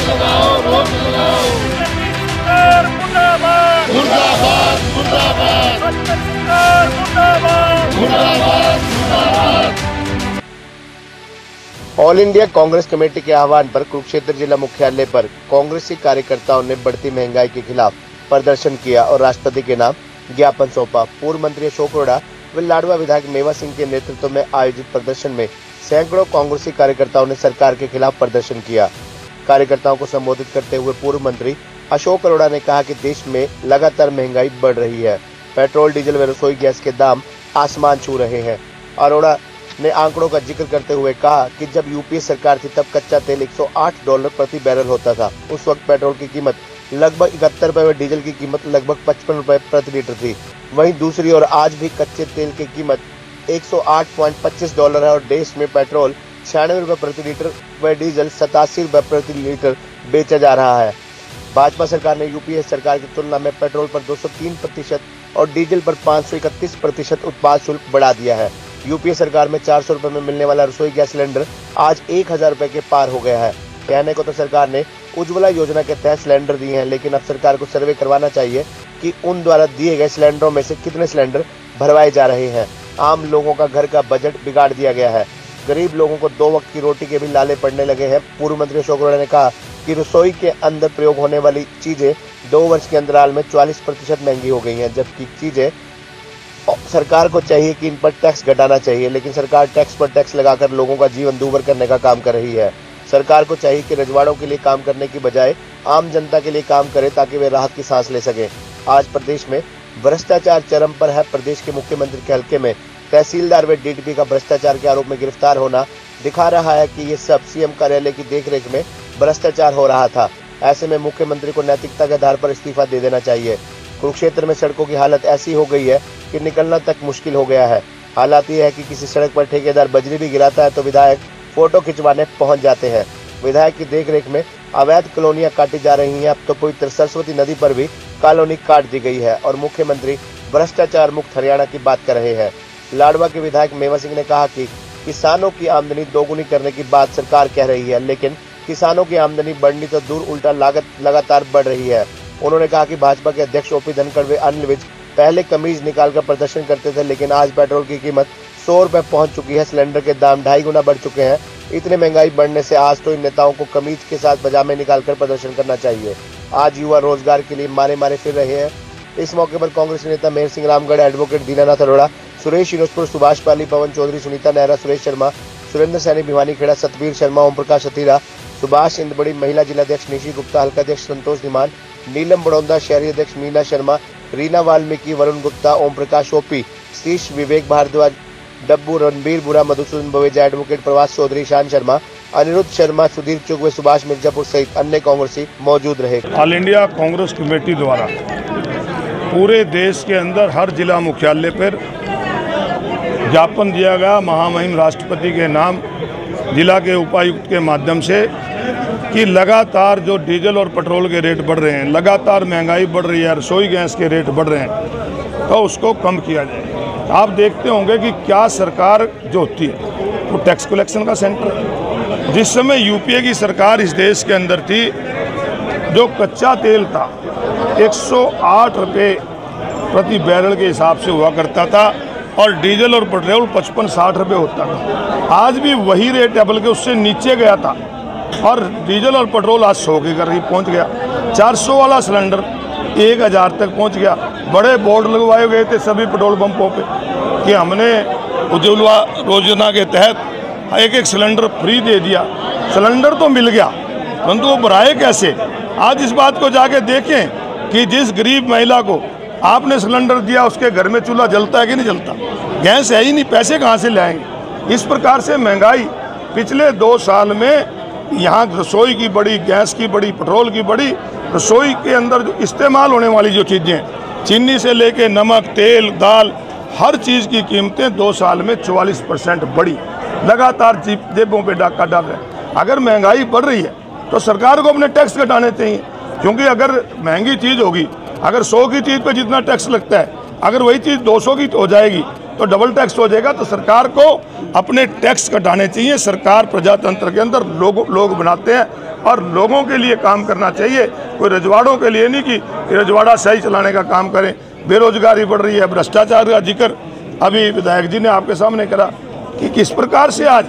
लगाओ, रोक लगाओ। सरकार मुर्दाबाद, मुर्दाबाद, मुर्दाबाद, सरकार मुर्दाबाद, मुर्दाबाद, मुर्दाबाद। ऑल इंडिया कांग्रेस कमेटी के आह्वान पर कुरुक्षेत्र जिला मुख्यालय पर कांग्रेसी कार्यकर्ताओं ने बढ़ती महंगाई के खिलाफ प्रदर्शन किया और राष्ट्रपति के नाम ज्ञापन सौंपा। पूर्व मंत्री अशोक अरोड़ा व लाडवा विधायक मेवा सिंह के नेतृत्व में आयोजित प्रदर्शन में सैकड़ों कांग्रेसी कार्यकर्ताओं ने सरकार के खिलाफ प्रदर्शन किया। कार्यकर्ताओं को संबोधित करते हुए पूर्व मंत्री अशोक अरोड़ा ने कहा कि देश में लगातार महंगाई बढ़ रही है। पेट्रोल, डीजल व रसोई गैस के दाम आसमान छू रहे हैं। अरोड़ा ने आंकड़ों का जिक्र करते हुए कहा कि जब यूपीए सरकार थी तब कच्चा तेल $108 प्रति बैरल होता था। उस वक्त पेट्रोल की कीमत लगभग 71 रुपए व डीजल की कीमत लगभग 55 रुपए प्रति लीटर थी। वहीं दूसरी ओर आज भी कच्चे तेल की कीमत $108.25 है और देश में पेट्रोल 96 रुपए प्रति लीटर व डीजल 87 रुपए प्रति लीटर बेचा जा रहा है। भाजपा सरकार ने यूपीए सरकार की तुलना में पेट्रोल पर 203% और डीजल पर 531% उत्पाद शुल्क बढ़ा दिया है। यूपीए सरकार में 400 रुपए में मिलने वाला रसोई गैस सिलेंडर आज 1000 रुपए के पार हो गया है। कहने को तो सरकार ने उज्ज्वला योजना के तहत सिलेंडर दिए हैं, लेकिन अब सरकार को सर्वे करवाना चाहिए कि उन द्वारा दिए गए सिलेंडरों में से कितने सिलेंडर भरवाए जा रहे हैं। आम लोगों का घर का बजट बिगाड़ दिया गया है। गरीब लोगों को 2 वक्त की रोटी के भी लाले पड़ने लगे हैं। पूर्व मंत्री अशोक अरोड़ा ने कहा कि रसोई के अंदर प्रयोग होने वाली चीजें 2 वर्ष के अंतराल में 40% महंगी हो गई हैं, जबकि चीजें सरकार को चाहिए कि इन पर टैक्स घटाना चाहिए, लेकिन सरकार टैक्स पर टैक्स लगाकर लोगों का जीवन दूभर करने का काम कर रही है। सरकार को चाहिए कि रजवाड़ों के लिए काम करने की बजाय आम जनता के लिए काम करे ताकि वे राहत की सांस ले सकें। आज प्रदेश में भ्रष्टाचार चरम पर है। प्रदेश के मुख्यमंत्री के हल्के में तहसीलदार व डीटीपी का भ्रष्टाचार के आरोप में गिरफ्तार होना दिखा रहा है कि ये सब सीएम कार्यालय की देखरेख में भ्रष्टाचार हो रहा था। ऐसे में मुख्यमंत्री को नैतिकता के आधार पर इस्तीफा दे देना चाहिए। कुरुक्षेत्र में सड़कों की हालत ऐसी हो गई है कि निकलना तक मुश्किल हो गया है। हालात ये है कि किसी सड़क पर ठेकेदार बजरी भी गिराता है तो विधायक फोटो खिंचवाने पहुंच जाते हैं। विधायक की देखरेख में अवैध कॉलोनियां काटी जा रही हैं। अब तो पवित्र सरस्वती नदी पर भी कॉलोनी काट दी गई है और मुख्यमंत्री भ्रष्टाचार मुक्त हरियाणा की बात कर रहे हैं। लाडवा के विधायक मेवा सिंह ने कहा कि किसानों की आमदनी दोगुनी करने की बात सरकार कह रही है, लेकिन किसानों की आमदनी बढ़नी तो दूर उल्टा लागत लगातार बढ़ रही है। उन्होंने कहा कि भाजपा के अध्यक्ष ओपी धनखड़ व अनिल विज पहले कमीज निकालकर प्रदर्शन करते थे, लेकिन आज पेट्रोल की कीमत 100 रुपए पहुंच चुकी है। सिलेंडर के दाम 2.5 गुना बढ़ चुके हैं। इतने महंगाई बढ़ने से आज तो इन नेताओं को कमीज के साथ पजामे निकालकर प्रदर्शन करना चाहिए। आज युवा रोजगार के लिए मारे मारे फिर रहे हैं। इस मौके पर कांग्रेस नेता मेहर सिंह रामगढ़, एडवोकेट दीनानाथ अरोड़ा, सुरेश फिरोजपुर, सुभाष पाली, पवन चौधरी, सुनीता नेहरा, सुरेश शर्मा, सुरेंद्र सैनी, भिवानी खेड़ा, सतवीर शर्मा, ओम प्रकाश अतीरा, सुभाष इंदबड़ी, महिला जिलाध्यक्ष निशी गुप्ता, हल्का अध्यक्ष संतोष धीमान, नीलम बड़ौदा, शहरी अध्यक्ष मीना शर्मा, रीना वाल्मीकि, वरुण गुप्ता, ओम प्रकाश ओपी, सतीश, विवेक भारद्वाज, डब्बू, रणबीर बुरा, मधुसूदन बवेजा, एडवोकेट प्रवास चौधरी, ईशान शर्मा, अनिरुद्ध शर्मा, सुधीर चुग व सुभाष मिर्जापुर सहित अन्य कांग्रेसी मौजूद रहे। ऑल इंडिया कांग्रेस कमेटी द्वारा पूरे देश के अंदर हर जिला मुख्यालय पर ज्ञापन दिया गया महामहिम राष्ट्रपति के नाम जिला के उपायुक्त के माध्यम से कि लगातार जो डीजल और पेट्रोल के रेट बढ़ रहे हैं, लगातार महंगाई बढ़ रही है, रसोई गैस के रेट बढ़ रहे हैं, तो उसको कम किया जाए। आप देखते होंगे कि क्या सरकार जो होती है वो टैक्स कलेक्शन का सेंटर है। जिस समय यूपीए की सरकार इस देश के अंदर थी, जो कच्चा तेल था 108 रुपये प्रति बैरल के हिसाब से हुआ करता था और डीजल और पेट्रोल 55-60 रुपये होता था। आज भी वही रेट है, बल्कि उससे नीचे गया था और डीजल और पेट्रोल आज 100 के करीब पहुँच गया। 400 वाला सिलेंडर 1000 तक पहुँच गया। बड़े बोर्ड लगवाए गए थे सभी पेट्रोल पंपों पे कि हमने उज्ज्वला योजना के तहत एक सिलेंडर फ्री दे दिया। सिलेंडर तो मिल गया, परंतु वो भराए कैसे? आज इस बात को जाके देखें कि जिस गरीब महिला को आपने सिलेंडर दिया उसके घर में चूल्हा जलता है कि नहीं जलता? गैस है ही नहीं, पैसे कहाँ से लाएंगे? इस प्रकार से महंगाई पिछले 2 साल में यहाँ रसोई की बढ़ी, गैस की बढ़ी, पेट्रोल की बढ़ी। रसोई के अंदर जो इस्तेमाल होने वाली जो चीज़ें, चीनी से लेके नमक, तेल, दाल, हर चीज़ की कीमतें 2 साल में 44% बढ़ी। लगातार जेबों पे डाका डाल रहे हैं। अगर महंगाई बढ़ रही है तो सरकार को अपने टैक्स घटाने चाहिए, क्योंकि अगर महंगी चीज़ होगी, अगर 100 की चीज़ पे जितना टैक्स लगता है, अगर वही चीज़ 200 की हो जाएगी तो डबल टैक्स हो जाएगा। तो सरकार को अपने टैक्स घटाने चाहिए। सरकार प्रजातंत्र के अंदर लोग बनाते हैं और लोगों के लिए काम करना चाहिए, कोई रजवाड़ों के लिए नहीं कि रजवाड़ा सही चलाने का काम करें। बेरोजगारी बढ़ रही है, भ्रष्टाचार का जिक्र अभी विधायक जी ने आपके सामने करा कि किस प्रकार से आज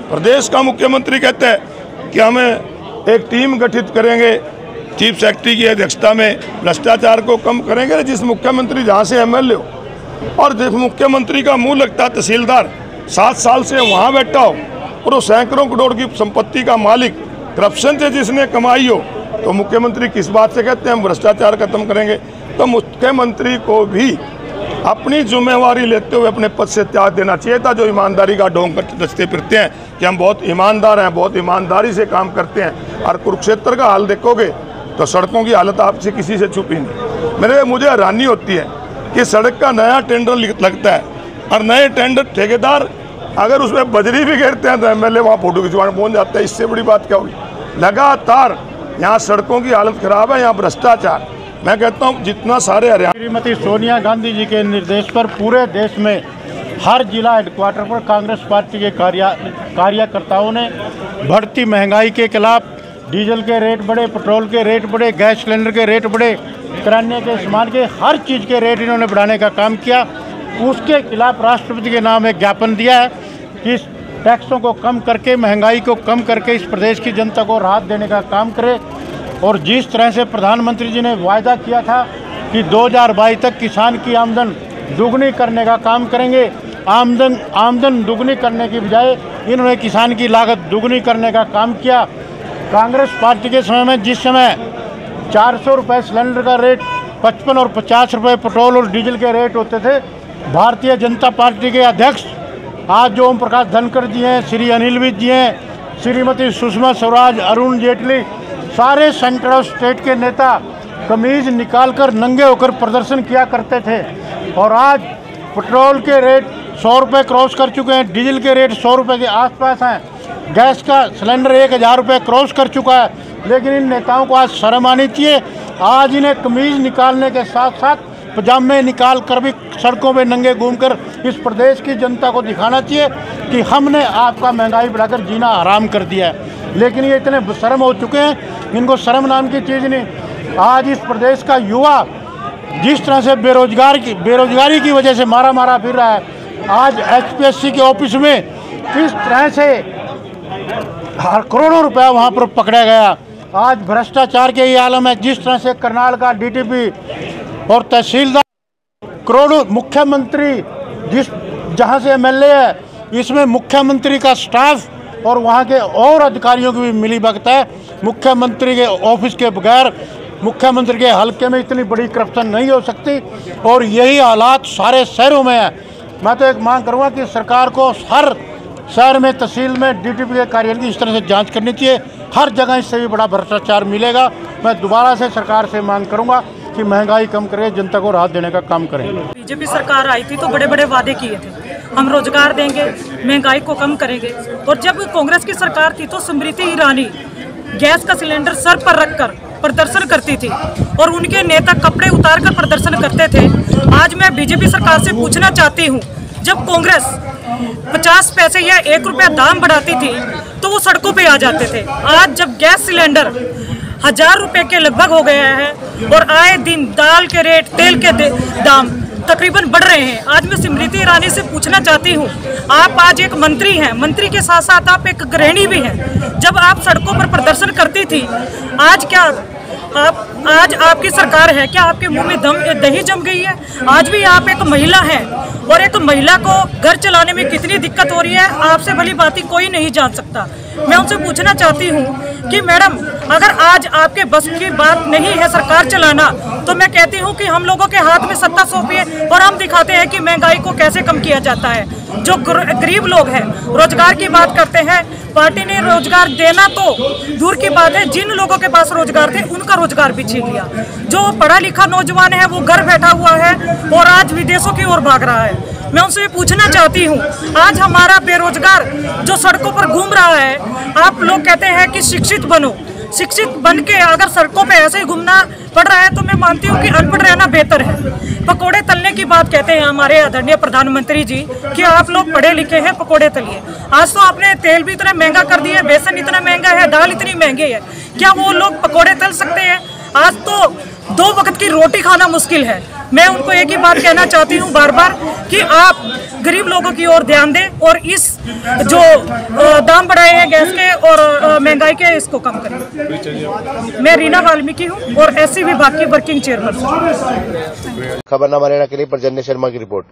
प्रदेश का मुख्यमंत्री कहते हैं कि हमें एक टीम गठित करेंगे, चीफ सेक्रेटरी की अध्यक्षता में भ्रष्टाचार को कम करेंगे। जिस मुख्यमंत्री जहाँ से MLA हो और जिस मुख्यमंत्री का मुंह लगता है तहसीलदार 7 साल से वहाँ बैठा हो और वो सैकड़ों करोड़ की संपत्ति का मालिक करप्शन से जिसने कमाई हो, तो मुख्यमंत्री किस बात से कहते हैं हम भ्रष्टाचार खत्म करेंगे। तो मुख्यमंत्री को भी अपनी जिम्मेवारी लेते हुए अपने पद से त्याग देना चाहिए था। जो ईमानदारी का ढोंग रचते फिरते हैं कि हम बहुत ईमानदार हैं, बहुत ईमानदारी से काम करते हैं, और कुरुक्षेत्र का हाल देखोगे तो सड़कों की हालत आपसे किसी से छुपी नहीं। मुझे हैरानी होती है कि सड़क का नया टेंडर लगता है और नए टेंडर ठेकेदार अगर उसमें बजरी भी घेरते हैं तो MLA वहाँ फोटो खिंचवाने पहुँच जाता है। इससे बड़ी बात क्या होगी। लगातार यहाँ सड़कों की हालत खराब है, यहाँ भ्रष्टाचार। मैं कहता हूँ जितना सारे हरियाणा श्रीमती सोनिया गांधी जी के निर्देश पर पूरे देश में हर जिला हेडक्वार्टर पर कांग्रेस पार्टी के कार्यकर्ताओं ने बढ़ती महंगाई के खिलाफ, डीजल के रेट बढ़े, पेट्रोल के रेट बढ़े, गैस सिलेंडर के रेट बढ़े, किराने के सामान के हर चीज़ के रेट इन्होंने बढ़ाने का काम किया। उसके खिलाफ राष्ट्रपति के नाम एक ज्ञापन दिया है कि इस टैक्सों को कम करके, महंगाई को कम करके इस प्रदेश की जनता को राहत देने का काम करे। और जिस तरह से प्रधानमंत्री जी ने वायदा किया था कि 2022 तक किसान की आमदन दुगनी करने का काम करेंगे, आमदन दुगनी करने की बजाय इन्होंने किसान की लागत दुगनी करने का काम किया। कांग्रेस पार्टी के समय में जिस समय 400 रुपये सिलेंडर का रेट, 55 और 50 रुपये पेट्रोल और डीजल के रेट होते थे, भारतीय जनता पार्टी के अध्यक्ष आज जो ओम प्रकाश धनखड़ जी हैं, श्री अनिल विज जी हैं, श्रीमती सुषमा स्वराज, अरुण जेटली, सारे सेंटर ऑफ स्टेट के नेता कमीज निकालकर नंगे होकर प्रदर्शन किया करते थे। और आज पेट्रोल के रेट 100 रुपये क्रॉस कर चुके हैं, डीजल के रेट 100 रुपये के आसपास हैं, गैस का सिलेंडर 1000 रुपये क्रॉस कर चुका है। लेकिन इन नेताओं को आज शर्म आनी चाहिए। आज इन्हें कमीज निकालने के साथ साथ पजामे निकाल कर भी सड़कों पे नंगे घूमकर इस प्रदेश की जनता को दिखाना चाहिए कि हमने आपका महंगाई बढ़ाकर जीना हराम कर दिया है। लेकिन ये इतने शर्म हो चुके हैं, इनको शर्म नाम की चीज़ नहीं। आज इस प्रदेश का युवा जिस तरह से बेरोजगारी की वजह से मारा फिर रहा है, आज HPSC के ऑफिस में किस तरह से करोड़ों रुपया वहाँ पर पकड़ा गया। आज भ्रष्टाचार के ये आलम है। जिस तरह से करनाल का DTP और तहसीलदार, करोड़ों, मुख्यमंत्री जहाँ से MLA है, इसमें मुख्यमंत्री का स्टाफ और वहाँ के और अधिकारियों की भी मिली भगत है। मुख्यमंत्री के ऑफिस के बगैर मुख्यमंत्री के हल्के में इतनी बड़ी करप्शन नहीं हो सकती, और यही हालात सारे शहरों में है। मैं तो एक मांग करूँगा कि सरकार को हर शहर में, तहसील में DTP के कार्यालय की इस तरह से जांच करनी चाहिए। हर जगह इससे भी बड़ा भ्रष्टाचार मिलेगा। मैं दोबारा से सरकार से मांग करूँगा कि महंगाई कम करे, जनता को राहत देने का काम करें। बीजेपी सरकार आई थी तो बड़े बड़े वादे किए थे, हम रोजगार देंगे, महंगाई को कम करेंगे। और जब कांग्रेस की सरकार थी तो स्मृति ईरानी गैस का सिलेंडर सर पर रखकर प्रदर्शन करती थी और उनके नेता कपड़े उतारकर प्रदर्शन करते थे। आज मैं बीजेपी सरकार से पूछना चाहती हूँ, जब कांग्रेस 50 पैसे या 1 रुपया दाम बढ़ाती थी तो वो सड़कों पे आ जाते थे। आज जब गैस सिलेंडर 1000 रुपये के लगभग हो गया है और आए दिन दाल के रेट, तेल के दाम तकरीबन बढ़ रहे हैं। आज मैं स्मृति ईरानी से पूछना चाहती हूँ, आप आज एक मंत्री हैं, मंत्री के साथ साथ आप एक गृहिणी भी हैं। जब आप सड़कों पर प्रदर्शन करती थी, आज क्या आज आपकी सरकार है, क्या आपके मुंह में दही जम गई है? आज भी आप एक महिला हैं और एक महिला को घर चलाने में कितनी दिक्कत हो रही है, आपसे भली बात कोई नहीं जान सकता। मैं उनसे पूछना चाहती हूँ कि मैडम, अगर आज आपके बस की बात नहीं है सरकार चलाना, तो मैं कहती हूँ कि हम लोगों के हाथ में सत्ता सौंपिए और हम दिखाते हैं कि महंगाई को कैसे कम किया जाता है। जो गरीब लोग हैं, रोजगार की बात करते हैं, पार्टी ने रोजगार देना तो दूर की बात है, जिन लोगों के पास रोजगार थे उनका रोजगार भी छीन लिया। जो पढ़ा लिखा नौजवान है वो घर बैठा हुआ है और आज विदेशों की ओर भाग रहा है। मैं उनसे पूछना चाहती हूँ, आज हमारा बेरोजगार जो सड़कों पर घूम रहा है, आप लोग कहते हैं कि शिक्षित बनो, शिक्षित बन के अगर सड़कों पे ऐसे ही घूमना पड़ रहा है तो मैं मानती हूँ कि अनपढ़ रहना बेहतर है। पकोड़े तलने की बात कहते हैं हमारे आदरणीय प्रधानमंत्री जी कि आप लोग पढ़े लिखे हैं, पकोड़े तलिए। आज तो आपने तेल भी इतना महंगा कर दिया है, बेसन इतना महंगा है, दाल इतनी महंगी है, क्या वो लोग पकोड़े तल सकते हैं? आज तो 2 वक्त की रोटी खाना मुश्किल है। मैं उनको एक ही बात कहना चाहती हूँ बार बार कि आप गरीब लोगों की ओर ध्यान दें और इस जो दाम बढ़ाए हैं गैस के और महंगाई के, इसको कम करें। मैं रीना वाल्मीकि हूँ और एससी विभाग की वर्किंग चेयरपर्सन। खबरनामा हरियाणा के लिए परजन्य शर्मा की रिपोर्ट।